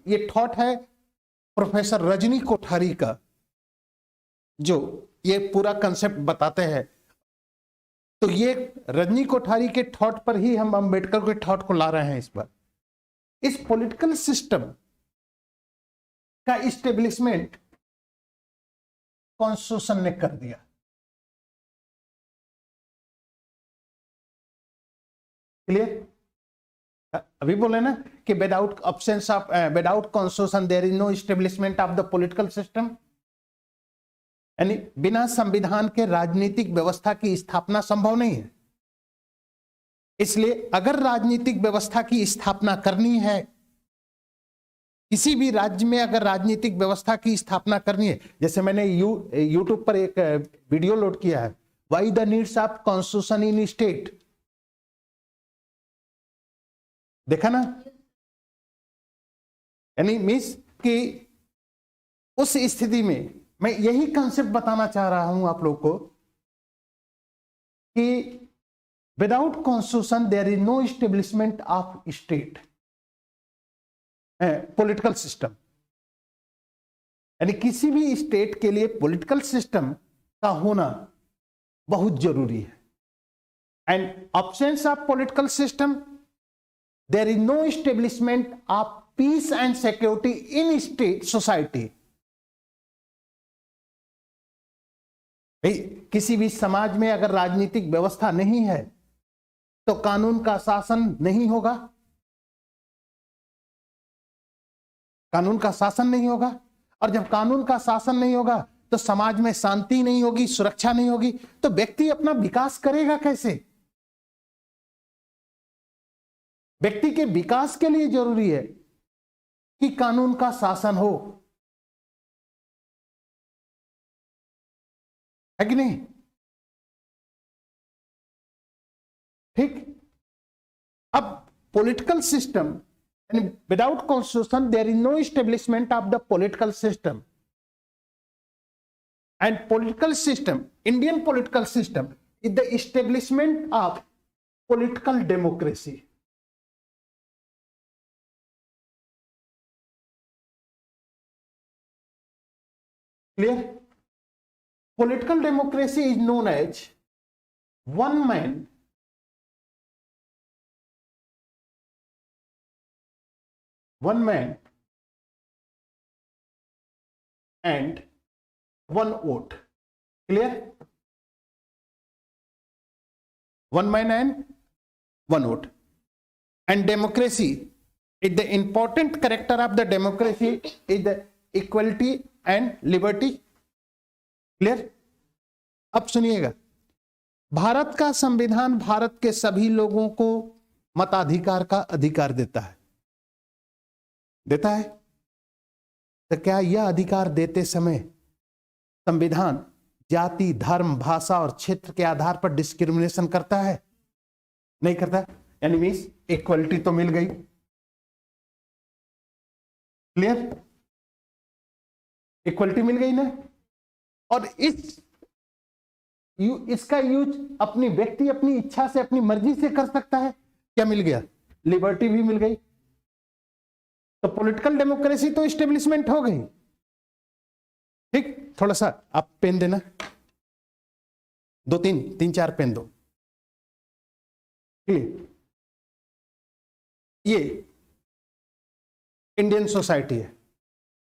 ये थॉट है प्रोफेसर रजनी कोठारी का, जो ये पूरा कंसेप्ट बताते हैं। तो ये रजनी कोठारी के थॉट पर ही हम अंबेडकर के थॉट को ला रहे हैं इस बार। इस पॉलिटिकल सिस्टम का इस्टेब्लिशमेंट कॉन्स्टिट्यूशन ने कर दिया। क्लियर? अभी बोले ना कि without absence of without constitution there is no establishment of the political system. यानी बिना संविधान के राजनीतिक व्यवस्था की स्थापना संभव नहीं है। इसलिए अगर राजनीतिक व्यवस्था की स्थापना करनी है, किसी भी राज्य में अगर राजनीतिक व्यवस्था की स्थापना करनी है, जैसे मैंने यूट्यूब पर एक वीडियो लोड किया है, why the needs of constitution in state, देखा ना? यानी मीन्स कि उस स्थिति में मैं यही कंसेप्ट बताना चाह रहा हूं आप लोग को कि without constitution there is no establishment of state political system. यानी किसी भी स्टेट के लिए पॉलिटिकल सिस्टम का होना बहुत जरूरी है। And absence of political system there is no establishment of peace and security in state society. किसी भी समाज में अगर राजनीतिक व्यवस्था नहीं है तो कानून का शासन नहीं होगा, कानून का शासन नहीं होगा। और जब कानून का शासन नहीं होगा तो समाज में शांति नहीं होगी, सुरक्षा नहीं होगी, तो व्यक्ति अपना विकास करेगा कैसे? व्यक्ति के विकास के लिए जरूरी है कि कानून का शासन हो, है कि नहीं? ठीक। अब पॉलिटिकल सिस्टम, यानी without constitution there is no establishment of the political system. And political system, Indian political system is the establishment of political democracy. Clear? Political democracy is known as one man and one vote. Clear? One man and one vote. And democracy is the important character of the democracy is the equality and liberty. Clear? अब सुनिएगा, भारत का संविधान भारत के सभी लोगों को मताधिकार का अधिकार देता है, देता है। तो क्या यह अधिकार देते समय संविधान जाति, धर्म, भाषा और क्षेत्र के आधार पर डिस्क्रिमिनेशन करता है? नहीं करता। यानी मीन्स इक्वलिटी तो मिल गई। क्लियर? इक्वलिटी मिल गई ना। और इसका यूज अपनी व्यक्ति अपनी इच्छा से, अपनी मर्जी से कर सकता है। क्या मिल गया? लिबर्टी भी मिल गई। तो पॉलिटिकल डेमोक्रेसी तो एस्टेब्लिशमेंट हो गई। ठीक, थोड़ा सा आप पेन देना, दो तीन चार पेन दो। क्लियर? ये इंडियन सोसाइटी है।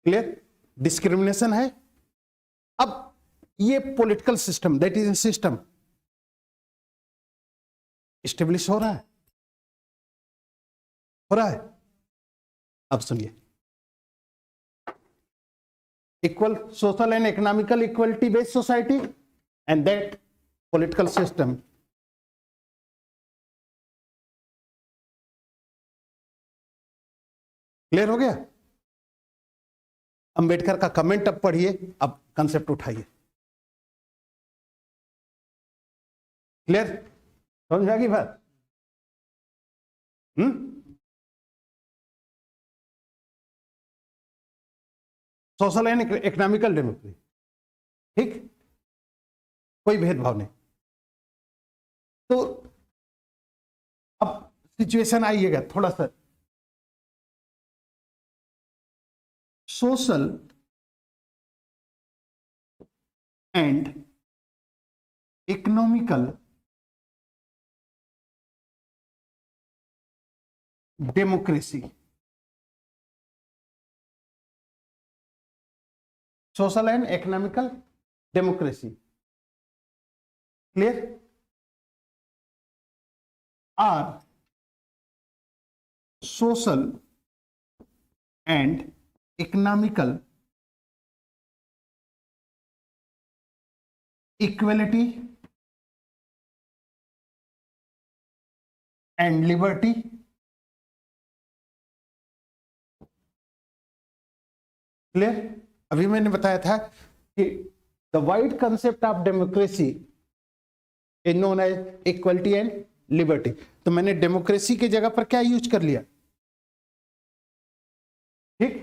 क्लियर? डिस्क्रिमिनेशन है। अब ये political system, that is a system, establish हो रहा है, हो रहा है। अब सुनिए, equal social and economical equality based society and that political system clear हो गया? अंबेडकर का कमेंट अब पढ़िए, अब कंसेप्ट उठाइए। क्लियर? समझ में आ गई बात? सोशल एंड इकोनॉमिकल डेमोक्रेसी, ठीक, कोई भेदभाव नहीं। तो अब सिचुएशन आइएगा थोड़ा सा, social and economical democracy. Social and economical democracy, clear, or social and economical equality and liberty, clear. अभी मैंने बताया था कि the wide concept of democracy is known as equality and liberty. तो मैंने डेमोक्रेसी की जगह पर क्या यूज कर लिया, ठीक।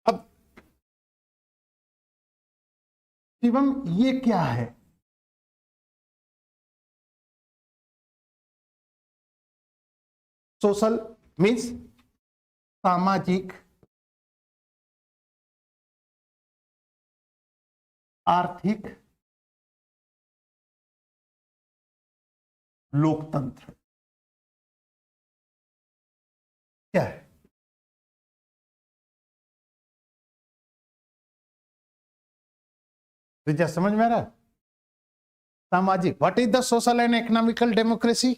अब शिवम ये क्या है, सोशल मीन्स सामाजिक, आर्थिक, लोकतंत्र, क्या है? विजय समझ में आ रहा है? सामाजिक, what is the social and economical democracy?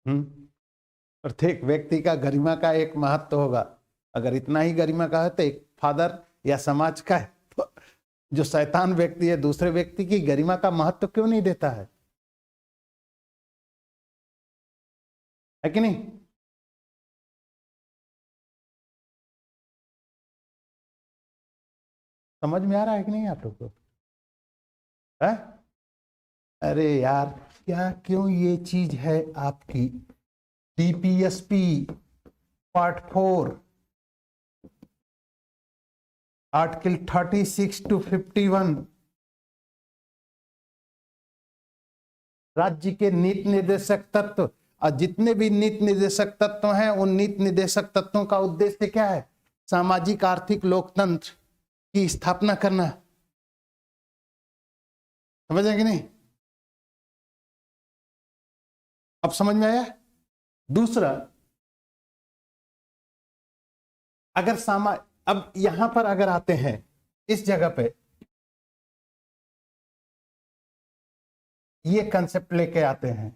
प्रत्येक व्यक्ति का गरिमा का एक महत्व होगा। अगर इतना ही गरिमा का है तो एक फादर या समाज का है, तो जो शैतान व्यक्ति है दूसरे व्यक्ति की गरिमा का महत्व क्यों नहीं देता है कि नहीं? समझ में आ रहा है कि नहीं आप लोग को? है? अरे यार, क्या क्यों ये चीज है आपकी डीपीएसपी पार्ट 4 आर्टिकल 36 to 51 राज्य के नीति निर्देशक तत्व, और जितने भी नीति निर्देशक तत्व हैं उन नीति निर्देशक तत्वों का उद्देश्य क्या है? सामाजिक, आर्थिक, लोकतंत्र की स्थापना करना। समझ आए कि नहीं? अब समझ में आया? दूसरा, अगर अब यहां पर अगर आते हैं इस जगह पे, ये कंसेप्ट लेके आते हैं,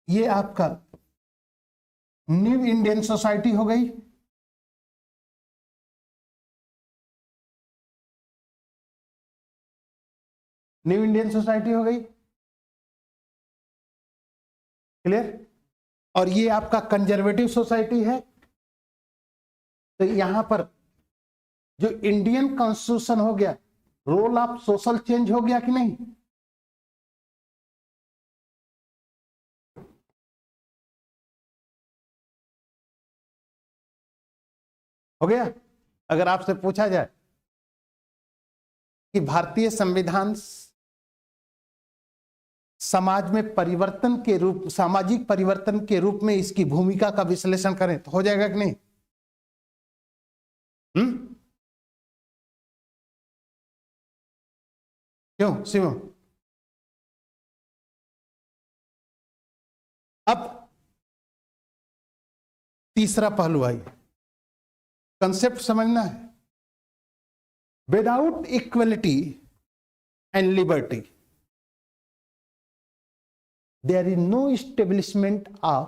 ये आपका न्यू इंडियन सोसाइटी हो गई। न्यू इंडियन सोसाइटी हो गई, क्लियर। और ये आपका कंजर्वेटिव सोसाइटी है। तो यहां पर जो इंडियन कॉन्स्टिट्यूशन हो गया, रोल ऑफ सोशल चेंज हो गया कि नहीं? हो गया। अगर आपसे पूछा जाए कि भारतीय संविधान समाज में परिवर्तन के रूप, सामाजिक परिवर्तन के रूप में इसकी भूमिका का विश्लेषण करें तो हो जाएगा कि नहीं? क्यों शिवम? अब तीसरा पहलू आई, कंसेप्ट समझना है। Without equality and liberty there is no establishment of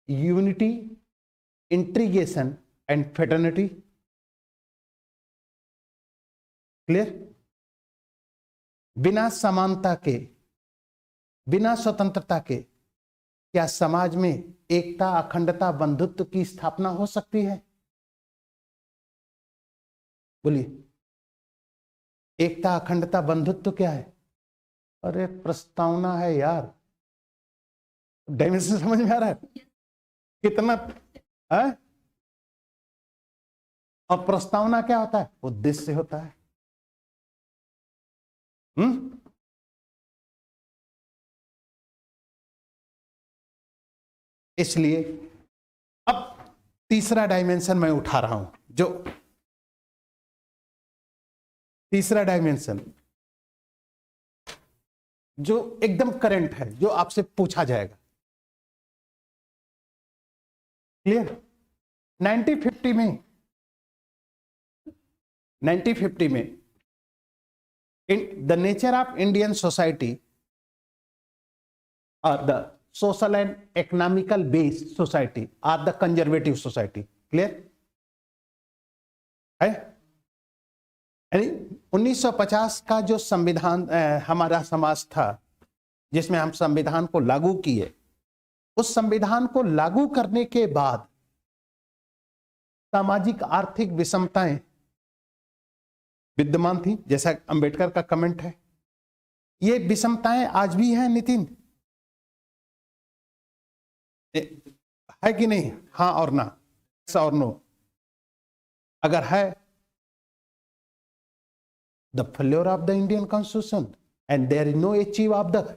unity, integration and fraternity, clear। बिना समानता के, बिना स्वतंत्रता के क्या समाज में एकता, अखंडता, बंधुत्व की स्थापना हो सकती है? बोलिए, एकता, अखंडता, बंधुत्व क्या है? अरे प्रस्तावना है यार, डायमेंशन समझ में आ रहा है कितना है? और प्रस्तावना क्या होता है? उद्देश्य होता है। इसलिए अब तीसरा डायमेंशन मैं उठा रहा हूं, जो तीसरा डायमेंशन जो एकदम करंट है, जो आपसे पूछा जाएगा। क्लियर? 1950 में in the nature of Indian society or the social and economical based society or the conservative society. Clear है? यानी 1950 का जो संविधान हमारा समाज था, जिसमें हम संविधान को लागू किए, उस संविधान को लागू करने के बाद सामाजिक आर्थिक विषमताएं विद्यमान थी, जैसा अंबेडकर का कमेंट है। ये विषमताएं आज भी हैं नितिन, है कि नहीं? हाँ और ना, और नो। अगर है, the failure of the Indian constitution and there is no achieve of the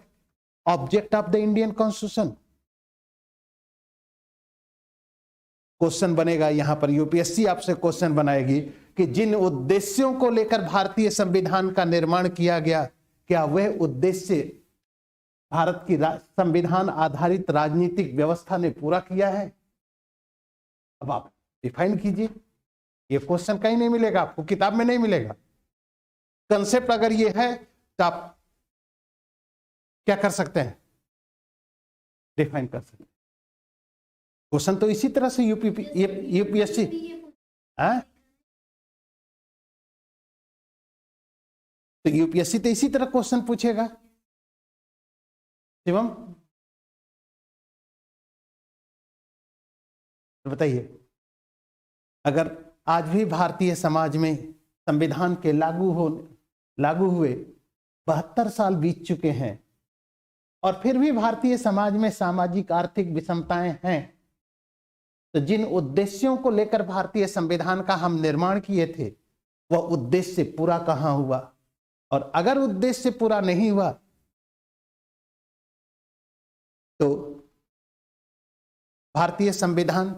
object of the Indian constitution. Question बनेगा यहां पर, यूपीएससी आपसे क्वेश्चन बनाएगी कि जिन उद्देश्यों को लेकर भारतीय संविधान का निर्माण किया गया, क्या वह उद्देश्य भारत की संविधान आधारित राजनीतिक व्यवस्था ने पूरा किया है? अब आप डिफाइन कीजिए। ये क्वेश्चन कहीं नहीं मिलेगा आपको, किताब में नहीं मिलेगा। कंसेप्ट अगर ये है तो आप क्या कर सकते हैं? डिफाइन कर सकते हैं। क्वेश्चन तो इसी तरह से यूपीएससी तो यूपीएससी तो इसी तरह क्वेश्चन पूछेगा। शिवम तो बताइए, अगर आज भी भारतीय समाज में संविधान के लागू हुए 72 साल बीत चुके हैं और फिर भी भारतीय समाज में सामाजिक आर्थिक विषमताएं हैं, तो जिन उद्देश्यों को लेकर भारतीय संविधान का हम निर्माण किए थे, वह उद्देश्य पूरा कहां हुआ? और अगर उद्देश्य पूरा नहीं हुआ तो भारतीय संविधान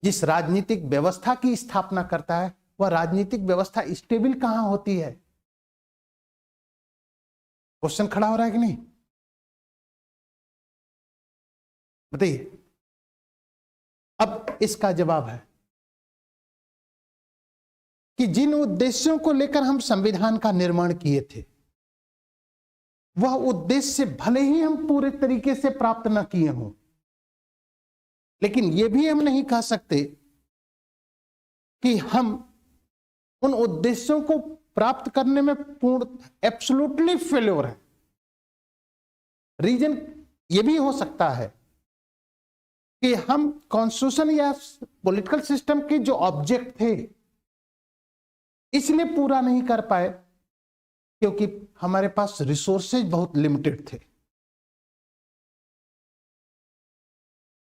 जिस राजनीतिक व्यवस्था की स्थापना करता है, वह राजनीतिक व्यवस्था स्टेबल कहां होती है? क्वेश्चन खड़ा हो रहा है कि नहीं? बताइए। अब इसका जवाब है कि जिन उद्देश्यों को लेकर हम संविधान का निर्माण किए थे, वह उद्देश्य भले ही हम पूरे तरीके से प्राप्त न किए हों, लेकिन यह भी हम नहीं कह सकते कि हम उन उद्देश्यों को प्राप्त करने में पूर्ण एब्सोल्युटली फेल्योर है। रीजन यह भी हो सकता है कि हम कॉन्स्टिट्यूशन या पॉलिटिकल सिस्टम के जो ऑब्जेक्ट थे, इसलिए पूरा नहीं कर पाए क्योंकि हमारे पास रिसोर्सेज बहुत लिमिटेड थे।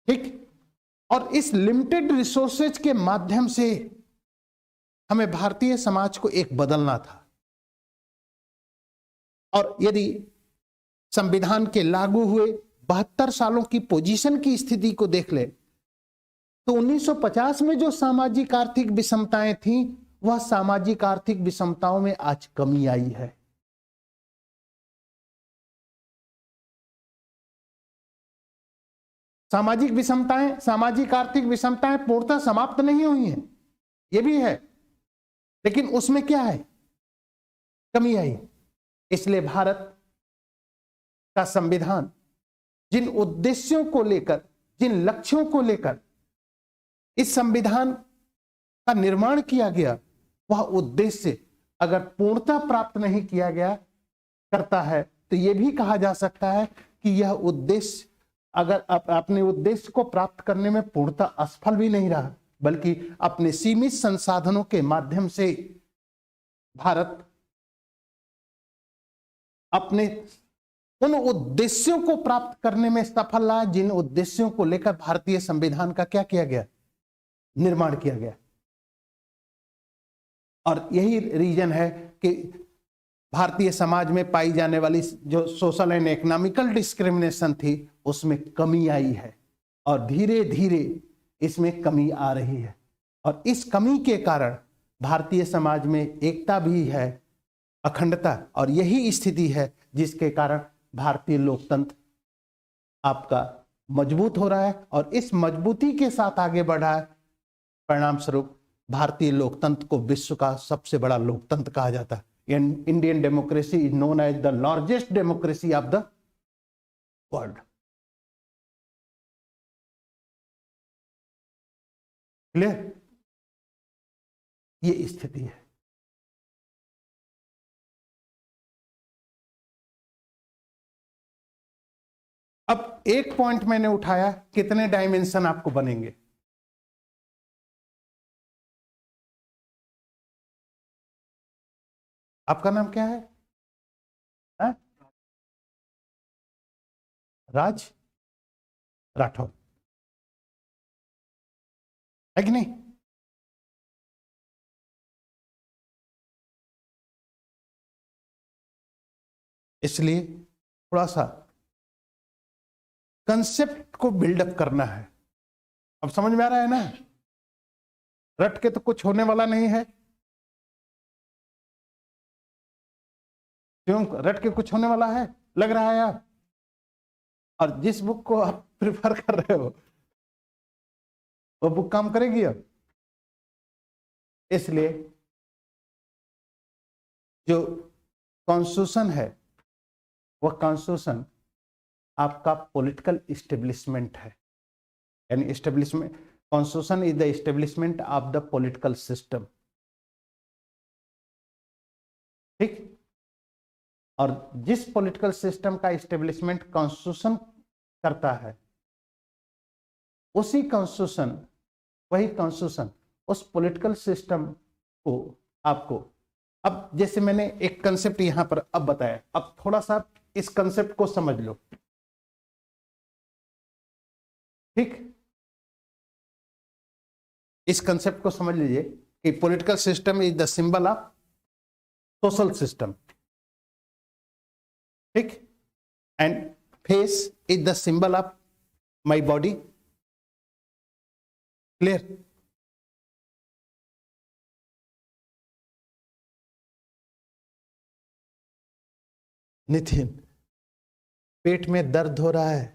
ठीक? और इस लिमिटेड रिसोर्सेज के माध्यम से हमें भारतीय समाज को एक बदलना था। और यदि संविधान के लागू हुए 72 सालों की पोजीशन की स्थिति को देख ले, तो 1950 में जो सामाजिक आर्थिक विषमताएं थीं, वह सामाजिक आर्थिक विषमताओं में आज कमी आई है। सामाजिक आर्थिक विषमताएं पूर्णतः समाप्त नहीं हुई हैं, यह भी है, लेकिन उसमें क्या है? कमी आई। इसलिए भारत का संविधान जिन उद्देश्यों को लेकर, जिन लक्ष्यों को लेकर इस संविधान का निर्माण किया गया, वह उद्देश्य अगर पूर्णतः प्राप्त नहीं किया गया करता है, तो यह भी कहा जा सकता है कि यह उद्देश्य अगर अपने उद्देश्य को प्राप्त करने में पूर्णतः असफल भी नहीं रहा, बल्कि अपने सीमित संसाधनों के माध्यम से भारत अपने उन उद्देश्यों को प्राप्त करने में सफल रहा जिन उद्देश्यों को लेकर भारतीय संविधान का क्या किया गया? निर्माण किया गया। और यही रीजन है कि भारतीय समाज में पाई जाने वाली जो सोशल एंड इकोनॉमिकल डिस्क्रिमिनेशन थी उसमें कमी आई है, और धीरे धीरे इसमें कमी आ रही है। और इस कमी के कारण भारतीय समाज में एकता भी है, अखंडता, और यही स्थिति है जिसके कारण भारतीय लोकतंत्र आपका मजबूत हो रहा है और इस मजबूती के साथ आगे बढ़ा है। परिणाम स्वरूप भारतीय लोकतंत्र को विश्व का सबसे बड़ा लोकतंत्र कहा जाता है। Indian democracy is known as the largest democracy of the world. Clear? ये स्थिति है। अब एक पॉइंट मैंने उठाया, कितने डायमेंशन आपको बनेंगे? आपका नाम क्या है? राज राठौर है कि नहीं? इसलिए थोड़ा सा कंसेप्ट को बिल्डअप करना है। अब समझ में आ रहा है ना? रट के तो कुछ होने वाला नहीं है। क्यों रट के कुछ होने वाला है लग रहा है आप? और जिस बुक को आप प्रिफर कर रहे हो वो बुक काम करेगी अब। इसलिए जो कॉन्स्टिट्यूशन है वह कॉन्स्टिट्यूशन आपका पॉलिटिकल इस्टेब्लिशमेंट है, यानी establishment, constitution is the establishment of the political system. ठीक? और जिस पॉलिटिकल सिस्टम का इस्टेब्लिशमेंट कॉन्स्टिट्यूशन करता है उसी कॉन्स्टिट्यूशन, वही कॉन्स्टिट्यूशन उस पॉलिटिकल सिस्टम को आपको, अब जैसे मैंने एक कंसेप्ट यहां पर अब बताया, अब थोड़ा सा इस कंसेप्ट को समझ लो। ठीक? इस कंसेप्ट को समझ लीजिए कि political system is the symbol of social system. ठीक? And face is the symbol of my body. Clear? Nitin, पेट में दर्द हो रहा है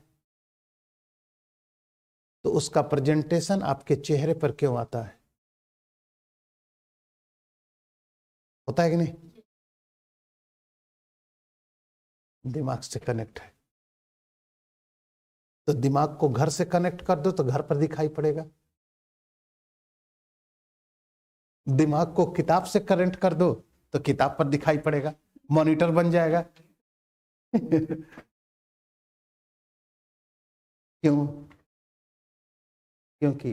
तो उसका प्रेजेंटेशन आपके चेहरे पर क्यों आता है? होता है कि नहीं? दिमाग से कनेक्ट है। तो दिमाग को घर से कनेक्ट कर दो तो घर पर दिखाई पड़ेगा। दिमाग को किताब से कनेक्ट कर दो तो किताब पर दिखाई पड़ेगा, मॉनिटर बन जाएगा। क्यों? क्योंकि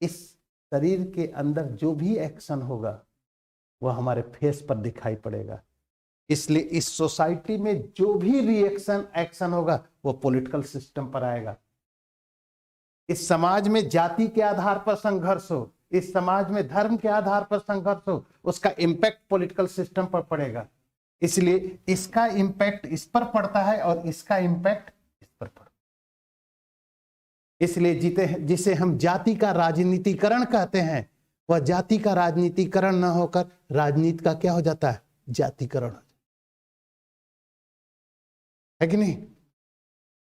इस शरीर के अंदर जो भी एक्शन होगा वह हमारे फेस पर दिखाई पड़ेगा। इसलिए इस सोसाइटी में जो भी रिएक्शन एक्शन होगा वो पॉलिटिकल सिस्टम पर आएगा। इस समाज में जाति के आधार पर संघर्ष हो, इस समाज में धर्म के आधार पर संघर्ष हो, उसका इंपैक्ट पॉलिटिकल सिस्टम पर पड़ेगा। इसलिए इसका इंपैक्ट इस पर पड़ता है और इसका इंपैक्ट इस पर पड़ता है। इसलिए जिसे हम जाति का राजनीतिकरण कहते हैं वह जाति का राजनीतिकरण न होकर राजनीति का क्या हो जाता है? जातिकरण है कि नहीं?